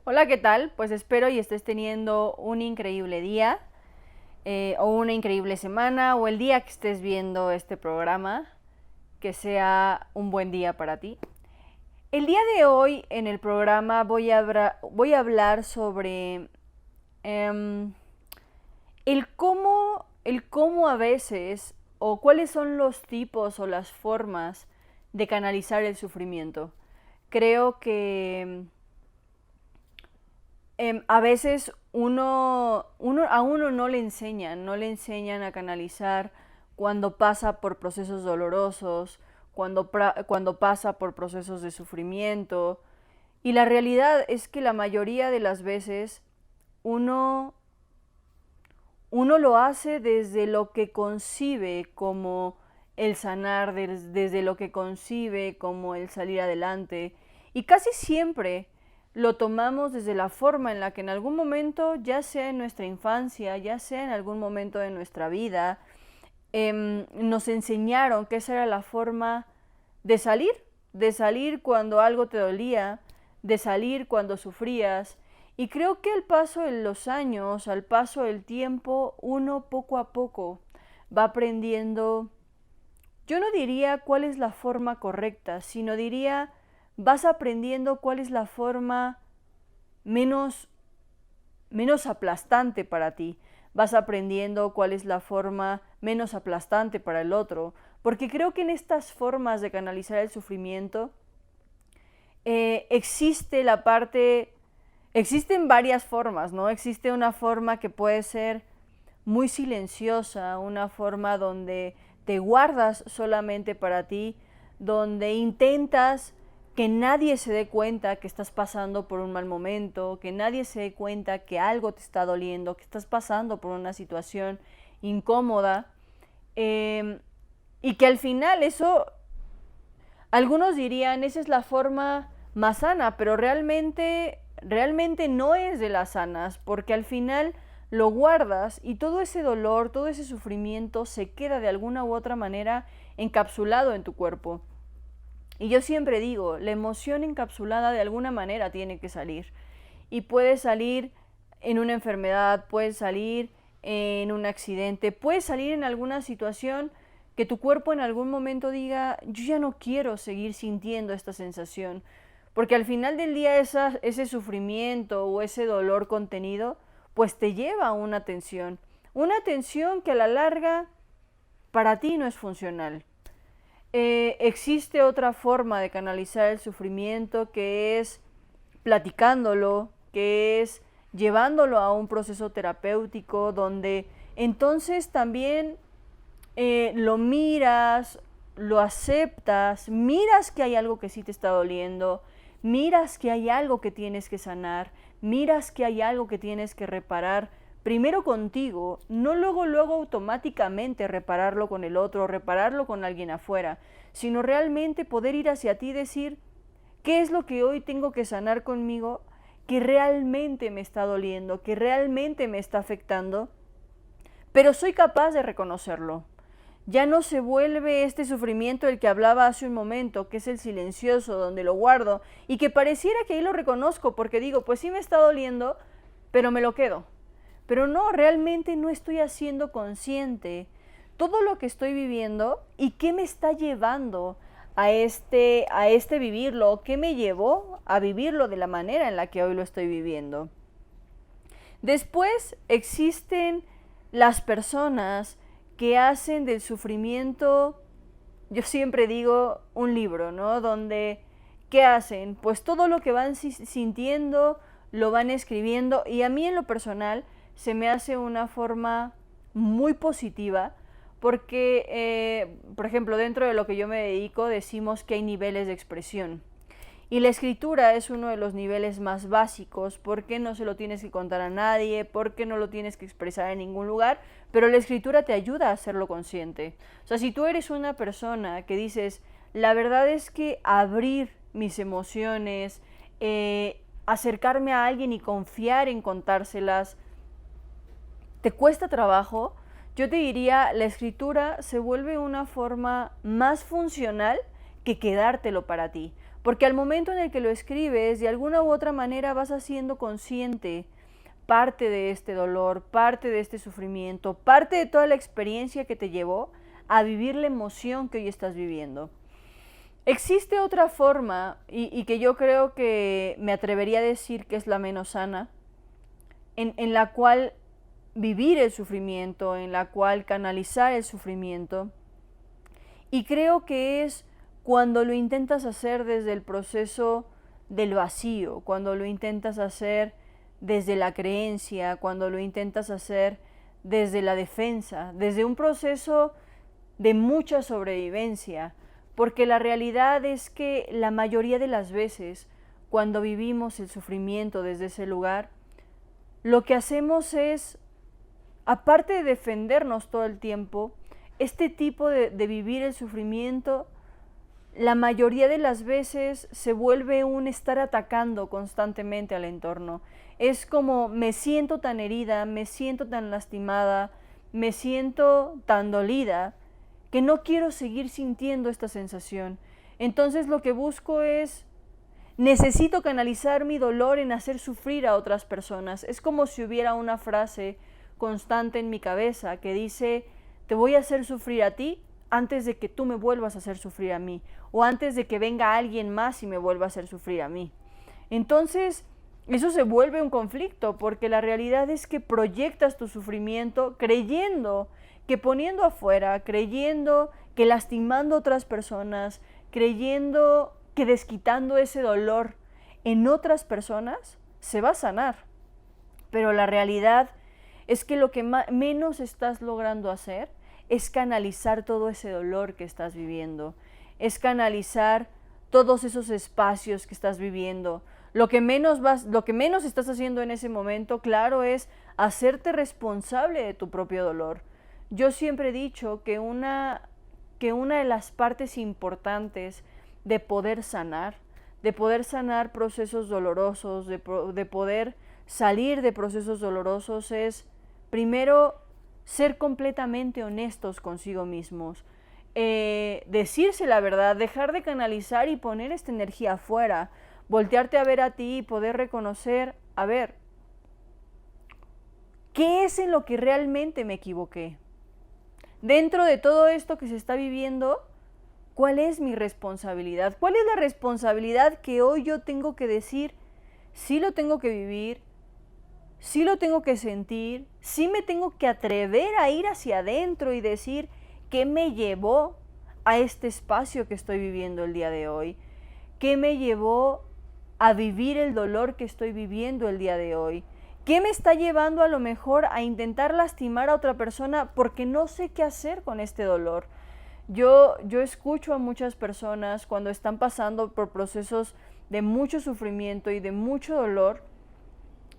Hola, ¿qué tal? Pues espero y estés teniendo un increíble día o una increíble semana o el día que estés viendo este programa, que sea un buen día para ti. El día de hoy en el programa voy a hablar sobre em, el cómo a veces o cuáles son los tipos o las formas de canalizar el sufrimiento. Creo que a veces a uno no le enseñan a canalizar cuando pasa por procesos dolorosos, cuando pasa por procesos de sufrimiento. Y la realidad es que la mayoría de las veces uno, uno lo hace desde lo que concibe como el sanar, desde lo que concibe como el salir adelante. Y casi siempre lo tomamos desde la forma en la que en algún momento, ya sea en nuestra infancia, ya sea en algún momento de nuestra vida, nos enseñaron que esa era la forma de salir cuando algo te dolía, de salir cuando sufrías. Y creo que al paso de los años, al paso del tiempo, uno poco a poco va aprendiendo. Yo no diría cuál es la forma correcta, sino diría vas aprendiendo cuál es la forma menos menos aplastante para ti. Vas aprendiendo cuál es la forma menos aplastante para el otro, porque creo que en estas formas de canalizar el sufrimiento existe la parte, existen varias formas, ¿no? Existe una forma que puede ser muy silenciosa, una forma donde te guardas solamente para ti, donde intentas que nadie se dé cuenta que estás pasando por un mal momento, que nadie se dé cuenta que algo te está doliendo, que estás pasando por una situación incómoda, eh, y que al final eso, algunos dirían, esa es la forma más sana, pero realmente no es de las sanas, porque al final lo guardas y todo ese dolor, todo ese sufrimiento se queda de alguna u otra manera encapsulado en tu cuerpo. Y yo siempre digo, la emoción encapsulada de alguna manera tiene que salir. Y puede salir en una enfermedad, puede salir en un accidente, puede salir en alguna situación que tu cuerpo en algún momento diga, yo ya no quiero seguir sintiendo esta sensación. Porque al final del día ese sufrimiento o ese dolor contenido, pues te lleva a una tensión. Una tensión que a la larga para ti no es funcional. Existe otra forma de canalizar el sufrimiento que es platicándolo, que es llevándolo a un proceso terapéutico donde entonces también lo miras, lo aceptas, miras que hay algo que sí te está doliendo, miras que hay algo que tienes que sanar, miras que hay algo que tienes que reparar, primero contigo, no luego automáticamente repararlo con el otro, repararlo con alguien afuera, sino realmente poder ir hacia ti y decir, ¿qué es lo que hoy tengo que sanar conmigo que realmente me está doliendo, que realmente me está afectando? Pero soy capaz de reconocerlo. Ya no se vuelve este sufrimiento del que hablaba hace un momento, que es el silencioso, donde lo guardo, y que pareciera que ahí lo reconozco, porque digo, pues sí me está doliendo, pero me lo quedo. Pero no, realmente no estoy haciendo consciente todo lo que estoy viviendo y qué me está llevando a este vivirlo, qué me llevó a vivirlo de la manera en la que hoy lo estoy viviendo. Después existen las personas que hacen del sufrimiento, yo siempre digo, un libro, ¿no? Donde, ¿qué hacen? Pues todo lo que van sintiendo lo van escribiendo y a mí en lo personal se me hace una forma muy positiva porque, por ejemplo, dentro de lo que yo me dedico decimos que hay niveles de expresión. Y la escritura es uno de los niveles más básicos porque no se lo tienes que contar a nadie, porque no lo tienes que expresar en ningún lugar, pero la escritura te ayuda a hacerlo consciente. O sea, si tú eres una persona que dices, la verdad es que abrir mis emociones, acercarme a alguien y confiar en contárselas, te cuesta trabajo, yo te diría, la escritura se vuelve una forma más funcional que quedártelo para ti. Porque al momento en el que lo escribes, de alguna u otra manera vas haciendo consciente parte de este dolor, parte de este sufrimiento, parte de toda la experiencia que te llevó a vivir la emoción que hoy estás viviendo. Existe otra forma, y que yo creo que me atrevería a decir que es la menos sana, en la cual vivir el sufrimiento, en la cual canalizar el sufrimiento, y creo que es cuando lo intentas hacer desde el proceso del vacío, cuando lo intentas hacer desde la creencia, cuando lo intentas hacer desde la defensa, desde un proceso de mucha sobrevivencia, porque la realidad es que la mayoría de las veces, cuando vivimos el sufrimiento desde ese lugar, lo que hacemos es, aparte de defendernos todo el tiempo, este tipo de vivir el sufrimiento, la mayoría de las veces se vuelve un estar atacando constantemente al entorno. Es como me siento tan herida, me siento tan lastimada, me siento tan dolida, que no quiero seguir sintiendo esta sensación. Entonces lo que busco es, necesito canalizar mi dolor en hacer sufrir a otras personas. Es como si hubiera una frase constante en mi cabeza que dice, te voy a hacer sufrir a ti antes de que tú me vuelvas a hacer sufrir a mí, o antes de que venga alguien más y me vuelva a hacer sufrir a mí. Entonces, eso se vuelve un conflicto, porque la realidad es que proyectas tu sufrimiento creyendo que poniendo afuera, creyendo que lastimando a otras personas, creyendo que desquitando ese dolor en otras personas, se va a sanar. Pero la realidad es que lo que menos estás logrando hacer es canalizar todo ese dolor que estás viviendo, es canalizar todos esos espacios que estás viviendo. Lo que menos estás haciendo en ese momento, claro, es hacerte responsable de tu propio dolor. Yo siempre he dicho que una de las partes importantes de poder sanar procesos dolorosos, de poder salir de procesos dolorosos, es primero ser completamente honestos consigo mismos, decirse la verdad, dejar de canalizar y poner esta energía afuera, voltearte a ver a ti y poder reconocer, a ver, ¿qué es en lo que realmente me equivoqué? Dentro de todo esto que se está viviendo, ¿cuál es mi responsabilidad? ¿Cuál es la responsabilidad que hoy yo tengo que decir? Sí lo tengo que vivir, sí lo tengo que sentir, sí me tengo que atrever a ir hacia adentro y decir qué me llevó a este espacio que estoy viviendo el día de hoy, qué me llevó a vivir el dolor que estoy viviendo el día de hoy, qué me está llevando a lo mejor a intentar lastimar a otra persona porque no sé qué hacer con este dolor. Yo escucho a muchas personas cuando están pasando por procesos de mucho sufrimiento y de mucho dolor,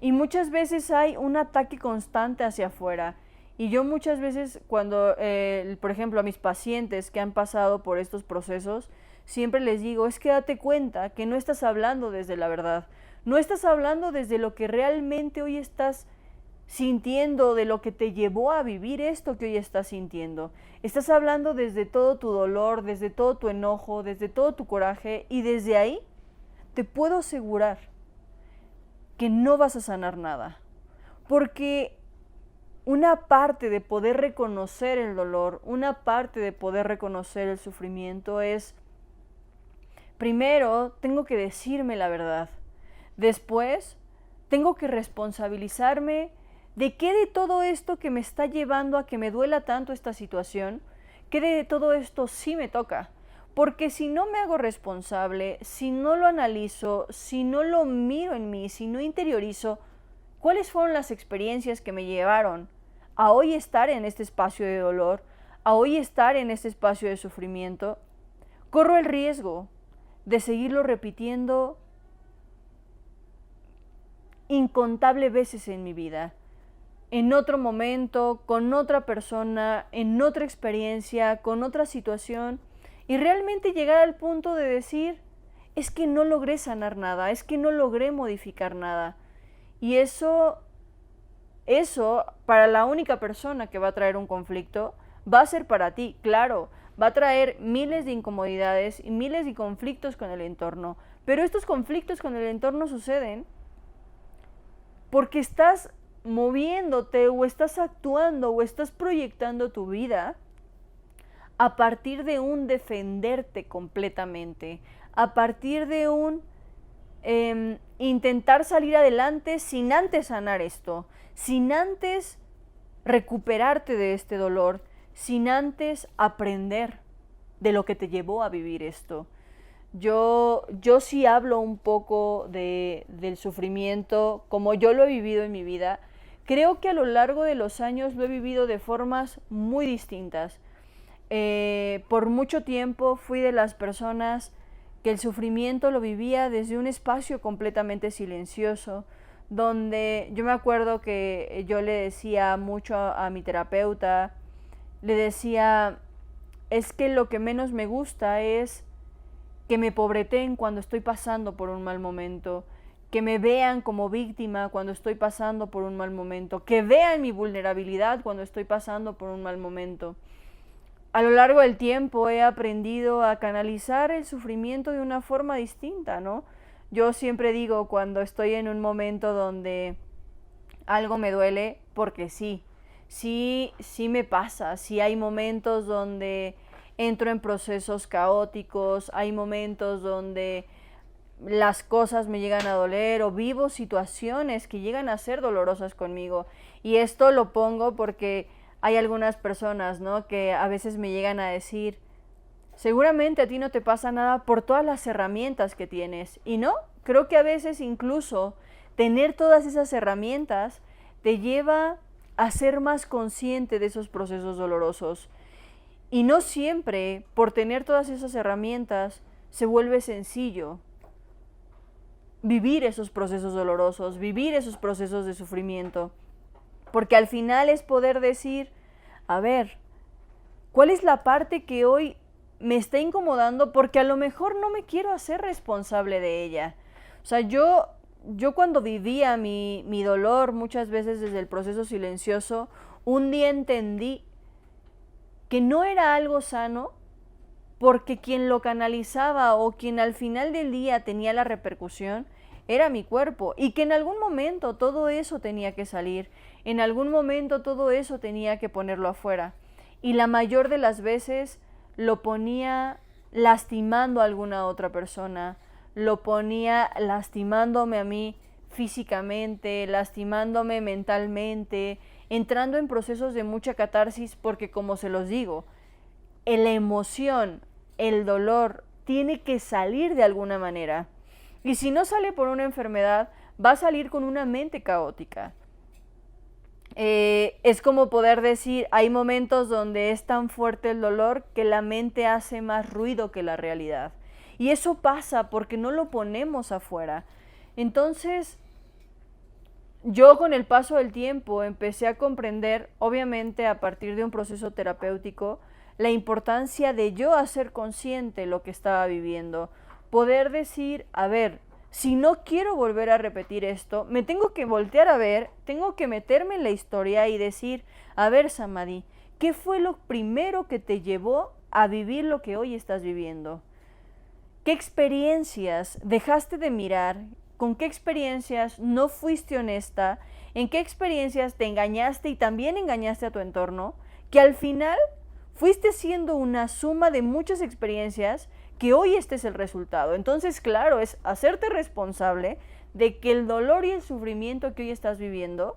y muchas veces hay un ataque constante hacia afuera. Y yo muchas veces cuando, por ejemplo, a mis pacientes que han pasado por estos procesos, siempre les digo, es que date cuenta que no estás hablando desde la verdad, no estás hablando desde lo que realmente hoy estás sintiendo, de lo que te llevó a vivir esto que hoy estás sintiendo. Estás hablando desde todo tu dolor, desde todo tu enojo, desde todo tu coraje, y desde ahí te puedo asegurar que no vas a sanar nada, porque una parte de poder reconocer el dolor, una parte de poder reconocer el sufrimiento es, primero, tengo que decirme la verdad. Después, tengo que responsabilizarme de qué de todo esto que me está llevando a que me duela tanto esta situación, qué de todo esto sí me toca. Porque si no me hago responsable, si no lo analizo, si no lo miro en mí, si no interiorizo, ¿cuáles fueron las experiencias que me llevaron a hoy estar en este espacio de dolor, a hoy estar en este espacio de sufrimiento? Corro el riesgo de seguirlo repitiendo incontables veces en mi vida, en otro momento, con otra persona, en otra experiencia, con otra situación, y realmente llegar al punto de decir, es que no logré sanar nada, es que no logré modificar nada. Y eso para la única persona que va a traer un conflicto, va a ser para ti, claro, va a traer miles de incomodidades y miles de conflictos con el entorno. Pero estos conflictos con el entorno suceden porque estás moviéndote o estás actuando o estás proyectando tu vida a partir de un defenderte completamente, a partir de un intentar salir adelante sin antes sanar esto, sin antes recuperarte de este dolor, sin antes aprender de lo que te llevó a vivir esto. Yo sí hablo un poco del sufrimiento como yo lo he vivido en mi vida. Creo que a lo largo de los años lo he vivido de formas muy distintas. Por mucho tiempo fui de las personas que el sufrimiento lo vivía desde un espacio completamente silencioso, donde yo me acuerdo que yo le decía mucho a mi terapeuta, le decía, es que lo que menos me gusta es que me pobreteen cuando estoy pasando por un mal momento, que me vean como víctima cuando estoy pasando por un mal momento, que vean mi vulnerabilidad cuando estoy pasando por un mal momento. A lo largo del tiempo he aprendido a canalizar el sufrimiento de una forma distinta, ¿no? Yo siempre digo cuando estoy en un momento donde algo me duele, porque sí me pasa, sí hay momentos donde entro en procesos caóticos, hay momentos donde las cosas me llegan a doler o vivo situaciones que llegan a ser dolorosas conmigo. Y esto lo pongo porque hay algunas personas, ¿no?, que a veces me llegan a decir, seguramente a ti no te pasa nada por todas las herramientas que tienes. Y no, creo que a veces incluso tener todas esas herramientas te lleva a ser más consciente de esos procesos dolorosos. Y no siempre, por tener todas esas herramientas, se vuelve sencillo vivir esos procesos dolorosos, vivir esos procesos de sufrimiento. Porque al final es poder decir, a ver, ¿cuál es la parte que hoy me está incomodando? Porque a lo mejor no me quiero hacer responsable de ella. O sea, yo cuando vivía mi dolor, muchas veces desde el proceso silencioso, un día entendí que no era algo sano, porque quien lo canalizaba o quien al final del día tenía la repercusión era mi cuerpo, y que en algún momento todo eso tenía que salir, en algún momento todo eso tenía que ponerlo afuera, y la mayor de las veces lo ponía lastimando a alguna otra persona, lo ponía lastimándome a mí físicamente, lastimándome mentalmente, entrando en procesos de mucha catarsis, porque como se los digo, la emoción, el dolor, tiene que salir de alguna manera. Y si no sale por una enfermedad, va a salir con una mente caótica. Es como poder decir, hay momentos donde es tan fuerte el dolor que la mente hace más ruido que la realidad. Y eso pasa porque no lo ponemos afuera. Entonces, yo con el paso del tiempo empecé a comprender, obviamente a partir de un proceso terapéutico, la importancia de yo hacer consciente lo que estaba viviendo. Poder decir, a ver, si no quiero volver a repetir esto, me tengo que voltear a ver, tengo que meterme en la historia y decir, a ver, Samadhi, ¿qué fue lo primero que te llevó a vivir lo que hoy estás viviendo? ¿Qué experiencias dejaste de mirar? ¿Con qué experiencias no fuiste honesta? ¿En qué experiencias te engañaste y también engañaste a tu entorno? Que al final fuiste siendo una suma de muchas experiencias que hoy este es el resultado. Entonces, claro, es hacerte responsable de que el dolor y el sufrimiento que hoy estás viviendo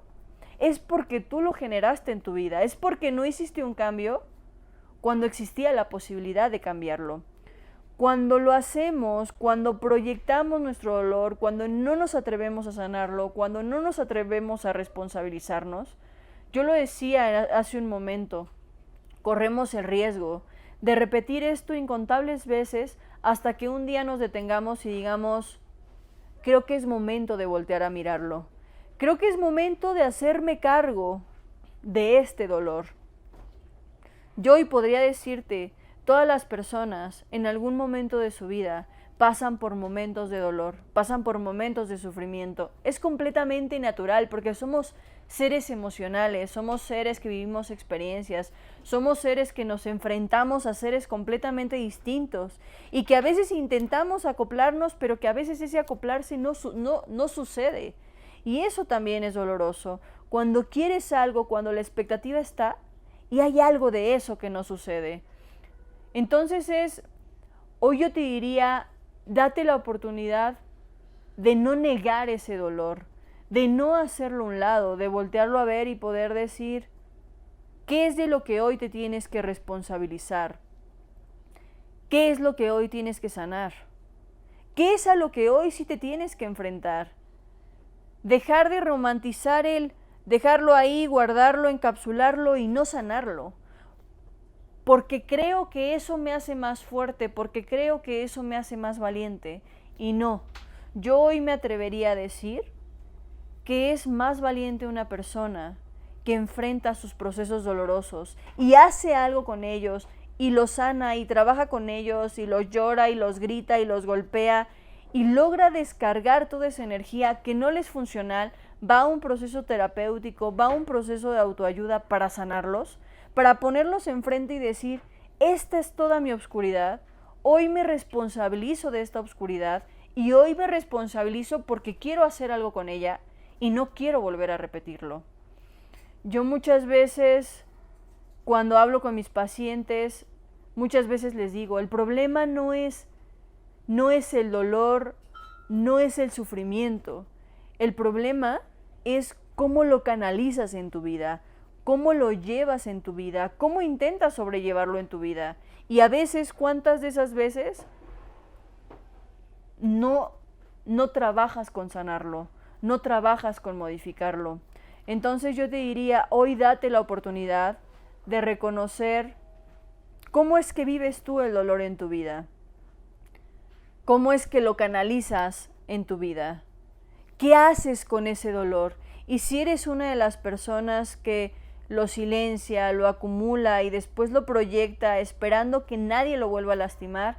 es porque tú lo generaste en tu vida, es porque no hiciste un cambio cuando existía la posibilidad de cambiarlo. Cuando lo hacemos, cuando proyectamos nuestro dolor, cuando no nos atrevemos a sanarlo, cuando no nos atrevemos a responsabilizarnos, yo lo decía hace un momento, corremos el riesgo de repetir esto incontables veces hasta que un día nos detengamos y digamos, creo que es momento de voltear a mirarlo. Creo que es momento de hacerme cargo de este dolor. Yo hoy podría decirte, todas las personas en algún momento de su vida pasan por momentos de dolor, pasan por momentos de sufrimiento. Es completamente natural porque somos seres emocionales, somos seres que vivimos experiencias, somos seres que nos enfrentamos a seres completamente distintos y que a veces intentamos acoplarnos, pero que a veces ese acoplarse no sucede. Y eso también es doloroso. Cuando quieres algo, cuando la expectativa está y hay algo de eso que no sucede. Entonces hoy yo te diría, date la oportunidad de no negar ese dolor, de no hacerlo a un lado, de voltearlo a ver y poder decir, ¿qué es de lo que hoy te tienes que responsabilizar? ¿Qué es lo que hoy tienes que sanar? ¿Qué es a lo que hoy sí te tienes que enfrentar? Dejar de romantizar dejarlo ahí, guardarlo, encapsularlo y no sanarlo. Porque creo que eso me hace más fuerte, porque creo que eso me hace más valiente. Y no, yo hoy me atrevería a decir que es más valiente una persona que enfrenta sus procesos dolorosos y hace algo con ellos y los sana y trabaja con ellos y los llora y los grita y los golpea y logra descargar toda esa energía que no les es funcional, va a un proceso terapéutico, va a un proceso de autoayuda para sanarlos, para ponerlos enfrente y decir, esta es toda mi oscuridad, hoy me responsabilizo de esta oscuridad y hoy me responsabilizo porque quiero hacer algo con ella y no quiero volver a repetirlo. Yo muchas veces, cuando hablo con mis pacientes, muchas veces les digo, el problema no es el dolor, no es el sufrimiento, el problema es cómo lo canalizas en tu vida, cómo lo llevas en tu vida, cómo intentas sobrellevarlo en tu vida. Y a veces, ¿cuántas de esas veces no trabajas con sanarlo, no trabajas con modificarlo? Entonces yo te diría, hoy date la oportunidad de reconocer cómo es que vives tú el dolor en tu vida, cómo es que lo canalizas en tu vida, qué haces con ese dolor. Y si eres una de las personas que lo silencia, lo acumula y después lo proyecta esperando que nadie lo vuelva a lastimar,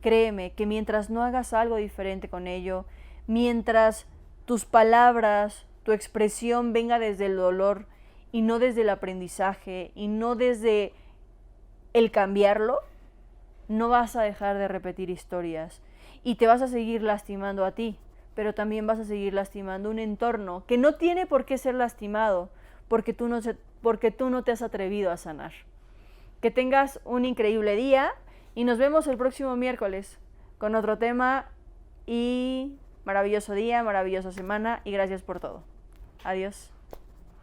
créeme que mientras no hagas algo diferente con ello, mientras tus palabras, tu expresión venga desde el dolor y no desde el aprendizaje y no desde el cambiarlo, no vas a dejar de repetir historias y te vas a seguir lastimando a ti, pero también vas a seguir lastimando un entorno que no tiene por qué ser lastimado porque tú no te has atrevido a sanar. Que tengas un increíble día y nos vemos el próximo miércoles con otro tema y maravilloso día, maravillosa semana y gracias por todo. Adiós.